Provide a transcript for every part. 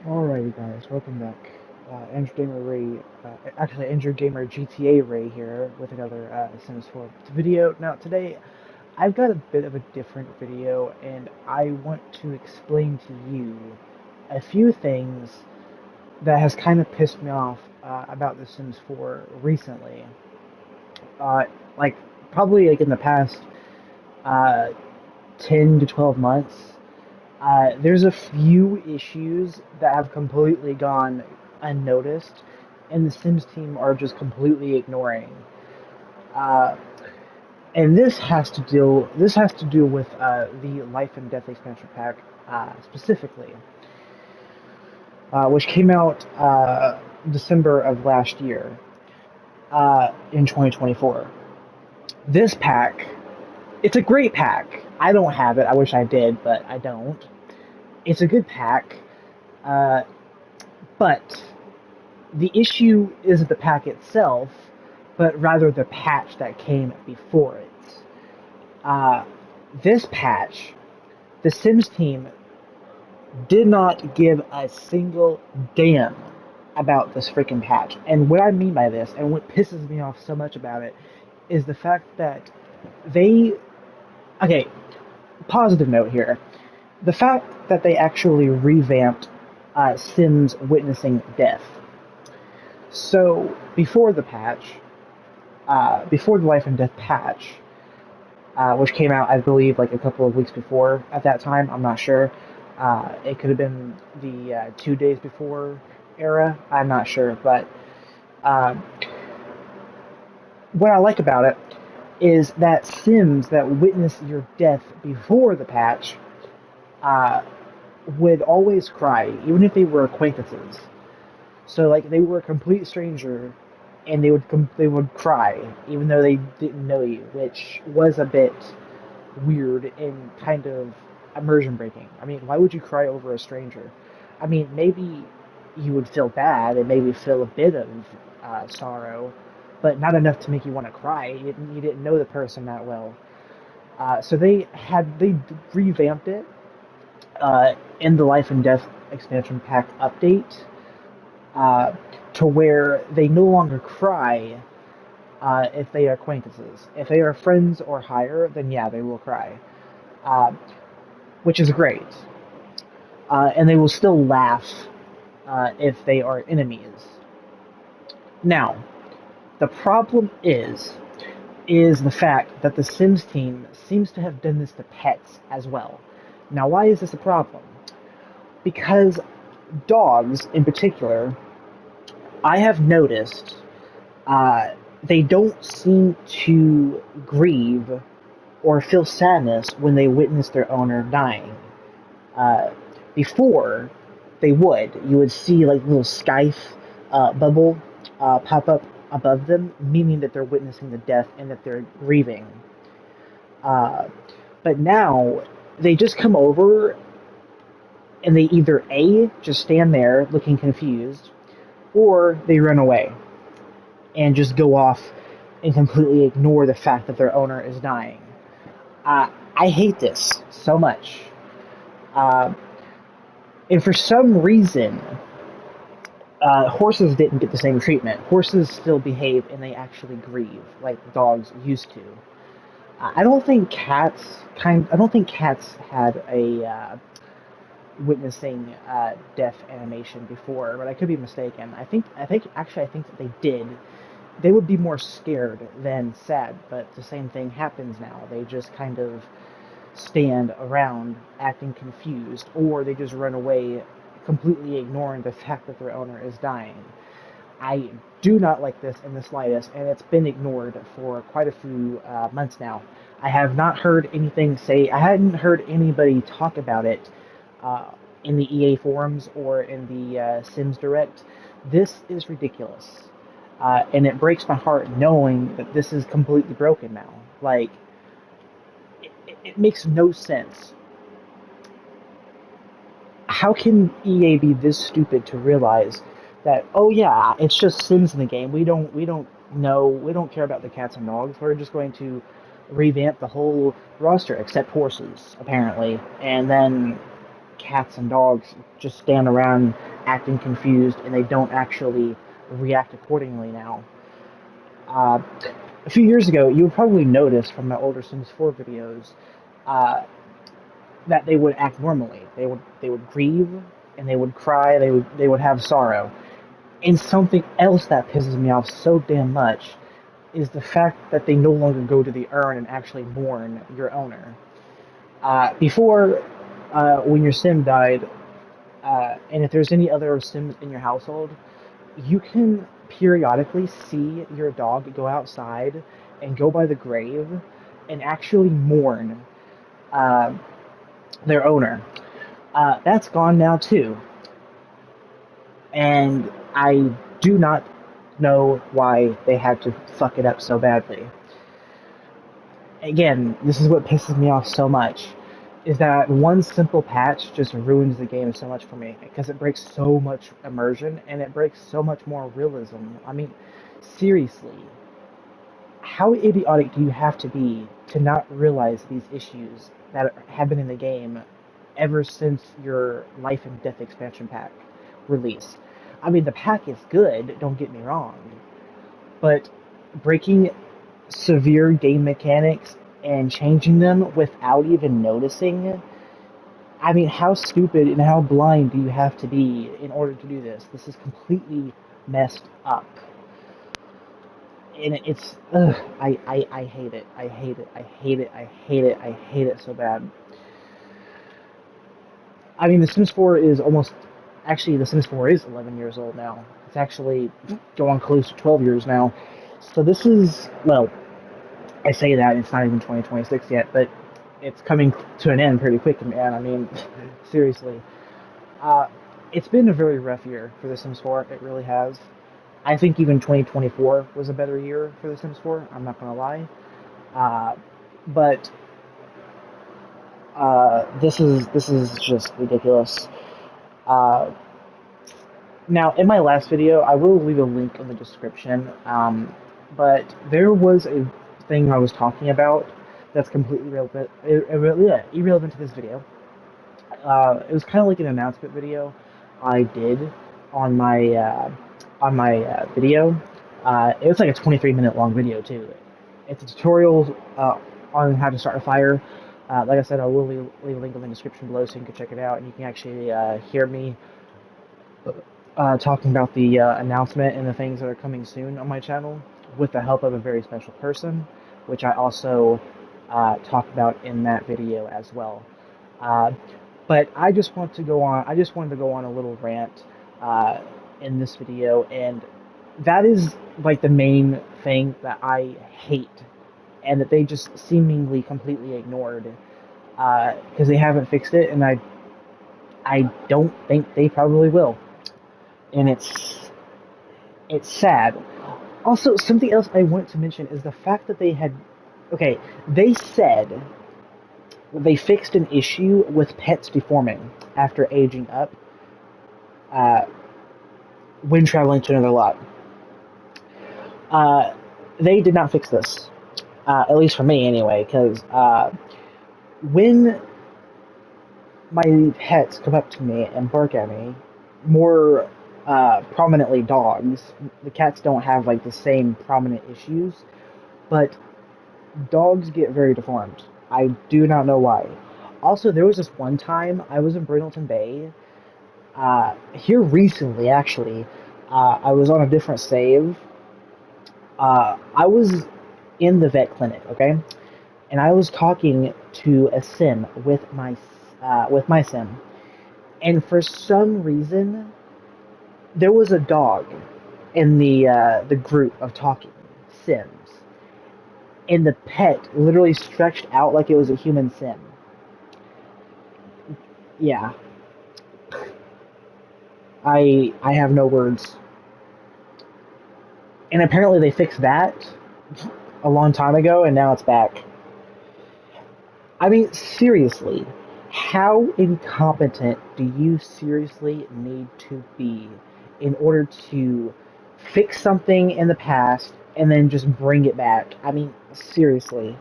Alrighty guys, welcome back. Andrew Gamer Ray, actually Andrew Gamer GTA Ray here with another Sims 4 video. Now today, I've got a bit of a different video and I want to explain to you a few things that has kind of pissed me off about The Sims 4 recently. Uh, like, probably like in the past uh, 10 to 12 months, there's a few issues that have completely gone unnoticed, and the Sims team are just completely ignoring. Uh, and this has to do with the Life and Death expansion pack specifically, which came out December of last year in 2024. This pack, it's a great pack. I don't have it. I wish I did, but I don't. It's a good pack, uh, but the issue isn't the pack itself, but rather the patch that came before it. Uh, this patch, the Sims team did not give a single damn about this freaking patch. And what I mean by this, and what pisses me off so much about it, is the fact that they. Okay, positive note here. The fact that they actually revamped Sims witnessing death. So, before the patch, before the Life and Death patch, which came out, I believe, like a couple of weeks before at that time. I'm not sure. It could have been the 2 days before era. I'm not sure. But um, what I like about it is that Sims that witness your death before the patch uh, would always cry, even if they were acquaintances. So like they were a complete stranger, and they would cry even though they didn't know you, which was a bit weird and kind of immersion breaking. I mean, why would you cry over a stranger? I mean, maybe you would feel bad and maybe feel a bit of sorrow, but not enough to make you want to cry. You didn't know the person that well. So they revamped it in the Life and Death expansion pack update uh, to where they no longer cry if they are acquaintances. If they are friends or higher, then yeah, they will cry, uh, which is great. And they will still laugh if they are enemies. Now, the problem is the fact that the Sims team seems to have done this to pets as well. Now, why is this a problem? Because dogs, in particular, I have noticed uh, they don't seem to grieve or feel sadness when they witness their owner dying. Uh, Before, they would. You would see like little scythe bubble pop up above them, meaning that they're witnessing the death and that they're grieving. Uh, but now they just come over and they either A, just stand there looking confused, or they run away and just go off and completely ignore the fact that their owner is dying. I hate this so much. Uh, and for some reason, horses didn't get the same treatment. Horses still behave and they actually grieve like dogs used to. I don't think cats had a witnessing death animation before, but I could be mistaken. I think that they did. They would be more scared than sad, but the same thing happens now. They just kind of stand around acting confused, or they just run away, completely ignoring the fact that their owner is dying. I do not like this in the slightest, and it's been ignored for quite a few months now. I have not heard anything say. I hadn't heard anybody talk about it uh, in the EA forums or in the Sims Direct. This is ridiculous, and it breaks my heart knowing that this is completely broken now. Like, it makes no sense. How can EA be this stupid to realize that, oh yeah, it's just Sims in the game. We don't care about the cats and dogs. We're just going to revamp the whole roster except horses apparently, and then cats and dogs just stand around acting confused and they don't actually react accordingly now. Uh, a few years ago, you would probably notice from my older Sims 4 videos uh, that they would act normally. They would grieve and they would cry. They would have sorrow. And something else that pisses me off so damn much is the fact that they no longer go to the urn and actually mourn your owner. Before, when your sim died, and if there's any other sims in your household, you can periodically see your dog go outside and go by the grave and actually mourn uh, their owner. That's gone now too, and I do not know why they had to fuck it up so badly. Again, this is what pisses me off so much, is that one simple patch just ruins the game so much for me, because it breaks so much immersion, and it breaks so much more realism. I mean, seriously, how idiotic do you have to be to not realize these issues that have been in the game ever since your Life and Death expansion pack release? I mean, the pack is good, don't get me wrong, but breaking severe game mechanics and changing them without even noticing. I mean, how stupid and how blind do you have to be in order to do this? This is completely messed up. And it's, ugh, I hate it. I hate it. I hate it. I hate it. I hate it so bad. I mean, The Sims 4 is almost, actually, The Sims 4 is 11 years old now. It's actually going close to 12 years now. So this is, well, I say that it's not even 2026 yet, but it's coming to an end pretty quick, man. I mean, seriously. Uh, it's been a very rough year for The Sims 4. It really has. I think even 2024 was a better year for The Sims 4. I'm not gonna lie. Uh, but this is just ridiculous. Uh, Now, in my last video, I will leave a link in the description. But there was a thing I was talking about that's completely irrelevant to this video. It was kind of like an announcement video I did on my video. It was like a 23-minute long video too. It's a tutorial on how to start a fire. Like I said, I will leave a link in the description below so you can check it out and you can actually hear me talking about the announcement and the things that are coming soon on my channel with the help of a very special person, which I also talk about in that video as well. Uh, but I just want to go on. I just wanted to go on a little rant in this video, and that is like the main thing that I hate, and that they just seemingly completely ignored because they haven't fixed it, and I don't think they probably will, and it's sad. Also, something else I want to mention is the fact that okay, they said they fixed an issue with pets deforming after aging up uh, when traveling to another lot. Uh, they did not fix this, at least for me anyway, because when my pets come up to me and bark at me, more prominently dogs, the cats don't have like the same prominent issues, but dogs get very deformed. I do not know why. Also, there was this one time I was in Brindleton Bay, here recently actually. I was on a different save. I was in the vet clinic, okay, and I was talking to a sim with my sim, and for some reason there was a dog in the group of talking sims, and the pet literally stretched out like it was a human sim. Yeah, I have no words. And apparently they fixed that a long time ago, and now it's back. I mean, seriously, how incompetent do you seriously need to be in order to fix something in the past and then just bring it back? I mean, seriously.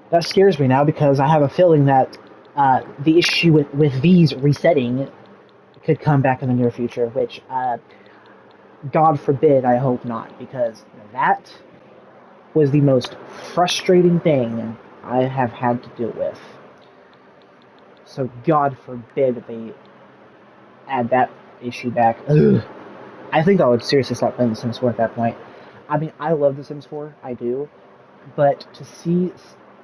That scares me now because I have a feeling that The issue with these resetting could come back in the near future, which, God forbid, I hope not, because that was the most frustrating thing I have had to deal with. So God forbid that they add that issue back. Ugh. I think I would seriously stop playing The Sims 4 at that point. I mean, I love The Sims 4, I do, but to see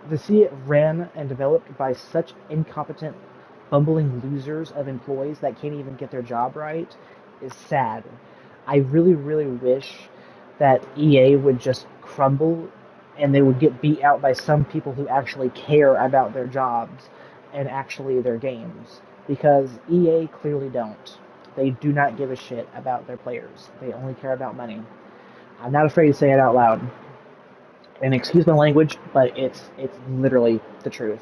it ran and developed by such incompetent, bumbling losers of employees that can't even get their job right is sad. I really, really wish that EA would just crumble and they would get beat out by some people who actually care about their jobs and actually their games. Because EA clearly don't. They do not give a shit about their players. They only care about money. I'm not afraid to say it out loud. And excuse my language, but it's literally the truth.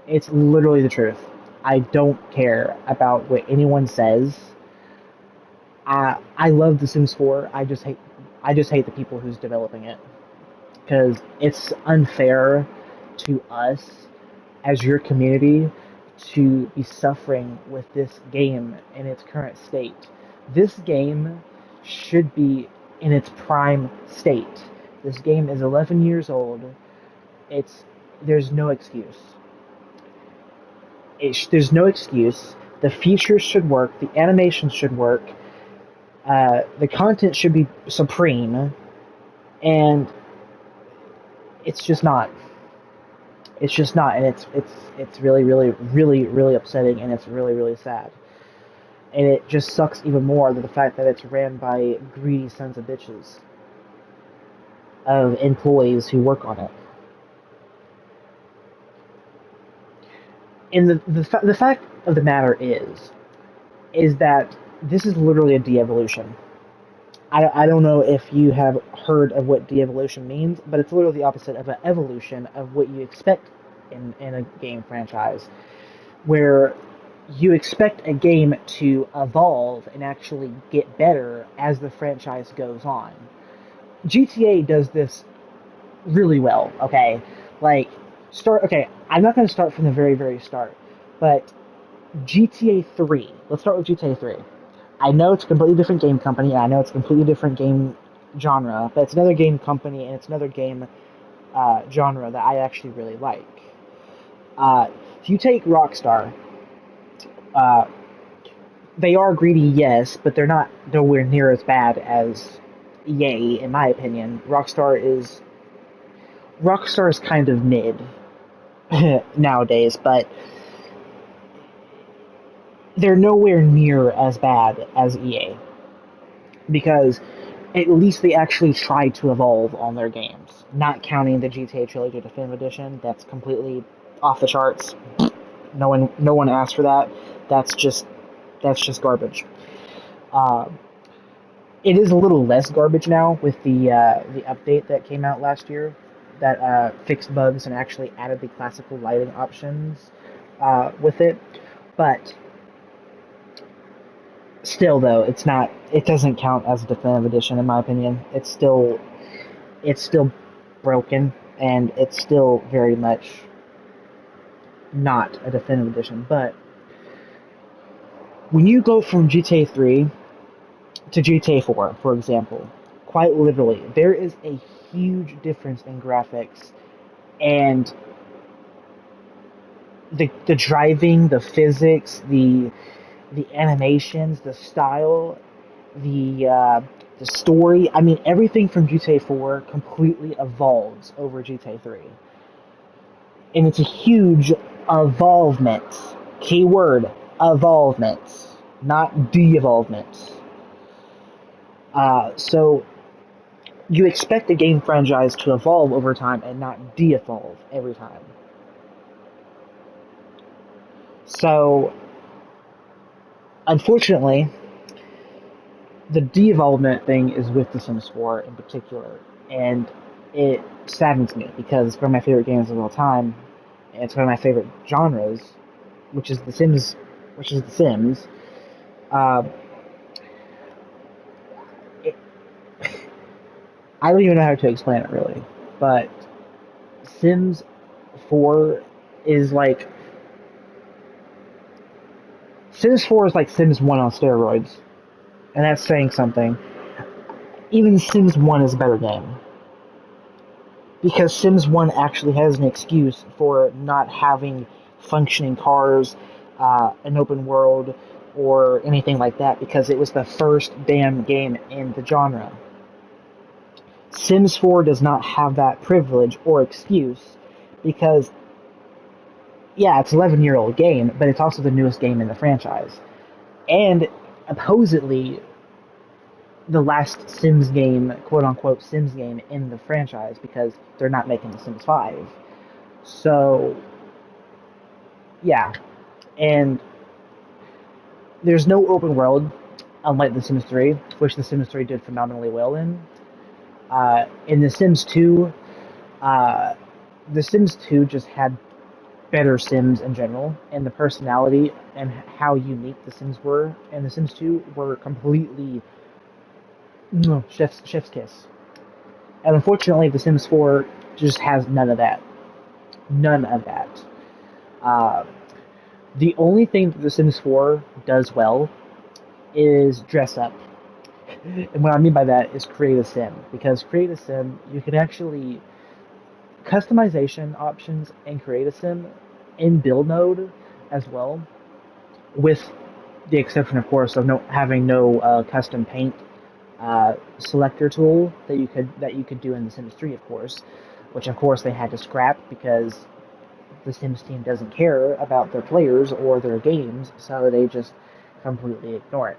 It's literally the truth. I don't care about what anyone says. I love The Sims 4. I just hate the people who's developing it because it's unfair to us as your community to be suffering with this game in its current state. This game should be in its prime state. This game is 11 years old. It's there's no excuse. There's no excuse. The features should work. The animations should work. The content should be supreme, and it's just not. It's just not, and it's really, really, really, really upsetting, and it's really, really sad. And it just sucks even more than the fact that it's ran by greedy sons of bitches of employees who work on it. And the fact of the matter is that this is literally a de-evolution. I don't know if you have heard of what de-evolution means, but it's literally the opposite of an evolution of what you expect in a game franchise, where you expect a game to evolve and actually get better as the franchise goes on. GTA does this really well, okay? Like, okay, I'm not going to start from the very, very start, but GTA 3, let's start with GTA 3. I know it's a completely different game company, and I know it's a completely different game genre, but it's another game company, and it's another game genre that I actually really like. If you take Rockstar, uh, they are greedy, yes, but they're not nowhere near as bad as EA, in my opinion. Rockstar is kind of mid nowadays, but they're nowhere near as bad as EA because at least they actually try to evolve on their games. Not counting the GTA Trilogy Definitive Edition, that's completely off the charts. No one asked for that. That's just garbage. Uh, it is a little less garbage now with the update that came out last year that fixed bugs and actually added the classical lighting options with it. But still, though, it's not. It doesn't count as a definitive edition, in my opinion. It's still broken, and it's still very much not a definitive edition. But when you go from GTA 3 to GTA 4, for example, quite literally, there is a huge difference in graphics and the driving, the physics, the animations, the style, the story. I mean, everything from GTA 4 completely evolves over GTA 3, and it's a huge evolvement. Keyword: evolvement, not de-evolvement. So you expect a game franchise to evolve over time and not de-evolve every time. So, unfortunately, the de-evolvement thing is with The Sims 4 in particular, and it saddens me because it's one of my favorite games of all time, and it's one of my favorite genres, which is The Sims. Which is The Sims. Uh, it, I don't even know how to explain it really, but Sims 4 is like Sims 4 is like Sims 1 on steroids, and that's saying something. Even Sims 1 is a better game. Because Sims 1 actually has an excuse for not having functioning cars, an open world, or anything like that, because it was the first damn game in the genre. Sims 4 does not have that privilege or excuse, because, yeah, it's an 11-year-old game, but it's also the newest game in the franchise. And supposedly the last Sims game, quote unquote Sims game in the franchise, because they're not making the Sims 5. So, yeah. And there's no open world, unlike The Sims 3, which The Sims 3 did phenomenally well in. In The Sims 2, The Sims 2 just had better Sims in general, and the personality and how unique the Sims were in The Sims 2 were completely chef's kiss. And unfortunately, The Sims 4 just has none of that. None of that. Uh, the only thing that The Sims 4 does well is dress up. And what I mean by that is create a sim. Because create a sim, you can actually customization options and create a sim in build mode as well, with the exception, of course, of having no custom paint selector tool that you could do in The Sims 3, of course, which of course they had to scrap because the Sims team doesn't care about their players or their games, so they just completely ignore it.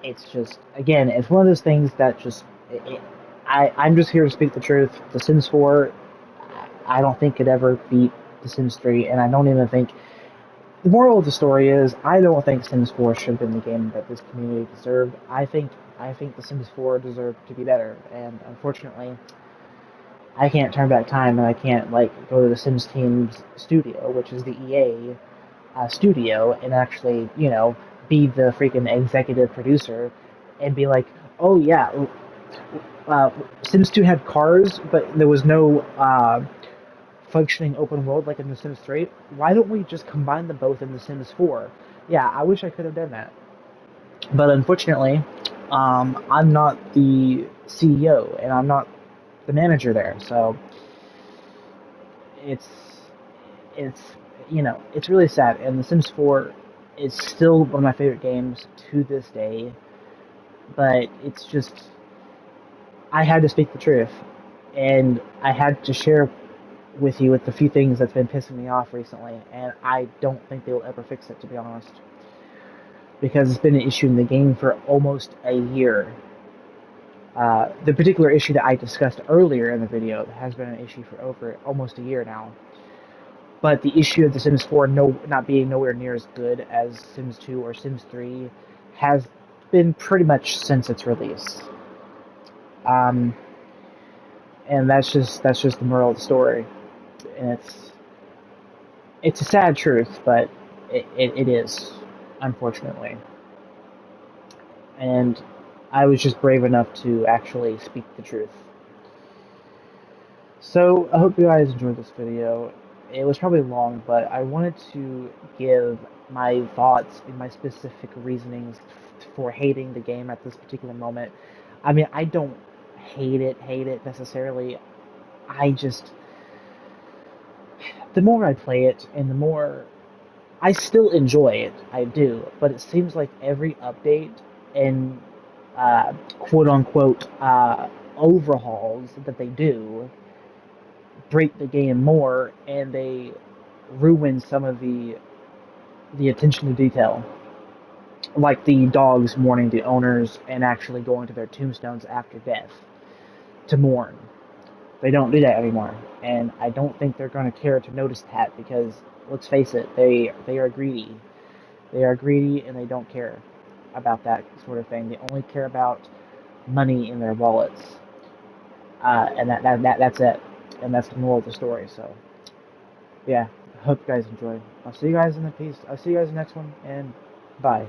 It's just, again, it's one of those things that just, I'm just here to speak the truth. The Sims 4, I don't think could ever beat The Sims 3, and I don't even think, the moral of the story is, I don't think Sims 4 should have been the game that this community deserved. I think The Sims 4 deserved to be better, and unfortunately, I can't turn back time, and I can't, like, go to the Sims team's studio, which is the EA studio, and actually, be the freaking executive producer, and be like, oh yeah, Sims 2 had cars, but there was no functioning open world like in The Sims 3. Why don't we just combine them both in The Sims 4? Yeah, I wish I could have done that. But unfortunately, I'm not the CEO, and I'm not the manager there, so it's it's it's really sad. And The Sims 4 is still one of my favorite games to this day, but it's just, I had to speak the truth, and I had to share with you with the few things that's been pissing me off recently, and I don't think they will ever fix it, to be honest, because it's been an issue in the game for almost a year. The particular issue that I discussed earlier in the video has been an issue for over almost a year now. But the issue of The Sims 4 not being nowhere near as good as Sims 2 or Sims 3 has been pretty much since its release. Um, and that's just the moral of the story. And it's a sad truth, but it is, unfortunately. And I was just brave enough to actually speak the truth. So, I hope you guys enjoyed this video. It was probably long, but I wanted to give my thoughts and my specific reasonings for hating the game at this particular moment. I mean, I don't hate it necessarily. I just, the more I play it, and the more I still enjoy it, I do, but it seems like every update and quote unquote overhauls that they do break the game more, and they ruin some of the attention to detail, like the dogs mourning the owners and actually going to their tombstones after death to mourn. They don't do that anymore, and I don't think they're going to care to notice that, because let's face it, they are greedy. They are greedy, and they don't care about that sort of thing. They only care about money in their wallets, and that's it. And that's the moral of the story. So, yeah, I hope you guys enjoyed. I'll see you guys in the next one, and bye.